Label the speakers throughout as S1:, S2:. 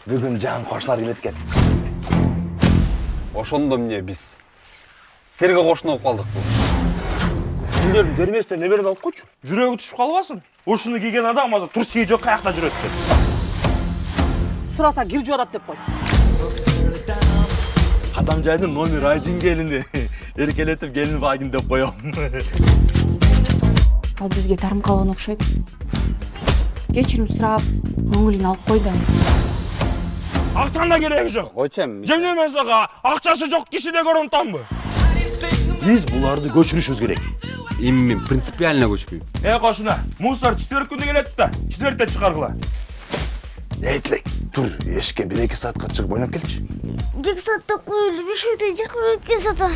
S1: Бүгін жан қошылар келеткен.
S2: Ошондо эмне биз силерге кошуна болуп калдык бул.
S1: Сендердің берместен не беріп алып қойшы.
S3: Жүрегі түсіп қалбасын. Ушуну кийген адам азыр турсии жок каякта жүрөт деп.
S4: Сураса кир жуадат деп қой.
S1: Адам жайдың номер один келінді. Еркелетіп келін вагин деп қоям.
S5: Ал бізге тарым қалған окшойт. Кечирим сурап, көңүлүн алып койду.
S3: Актан да кереги жок.
S2: Койчу эми.
S3: Жеңе мен сага акчасы жок кишиде көрүнтамбы?
S1: Біз бұларды көчүрүшүбүз керек.
S2: Эми мен принципиально көчпөйм.
S3: Кошуна, мусор четверг күнү келет да, четвертте чыгаргыла.
S1: Эйтілек, тұр, ешке 1-2 саатқа шығып ойнап келші.
S6: 2 саатта коюлуп, 5 минутта чакырып 2 саатта.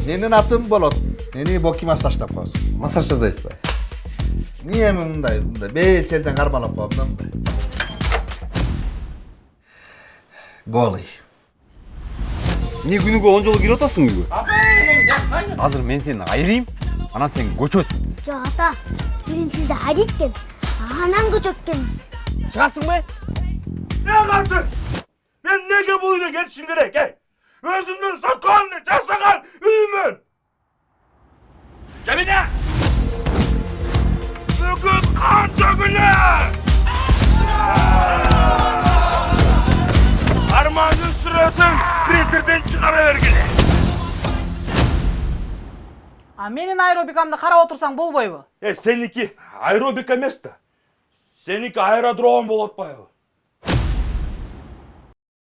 S7: Менин атым болот. Мени боки массаждап коесуң.
S8: Массаж жасайсызбы?
S7: Эмне мындай бел селден кармалап коем да мындай. Голый.
S8: Не күнүгө 10 жолу кирип атасың үйгө? Азыр мен сени айрайм, анан сен көчөсүң.
S6: Жок ата, бирин сизди айрыткен, анан көчөккенбиз.
S8: Чыгасың бе?
S3: Каты! Мен неге бул үйдө кетишим керек, Өзүмдүн сакалын жасаган үймүн! Кемине! Бүгүн канча күнү! Армандын сүрөтүн принтерден чыгара бергиле.
S4: А менин аэробикамды карап отурсаң болбойбу?
S3: Сеники аэробика эмес да. Сеники аэродром болуп атпайбы?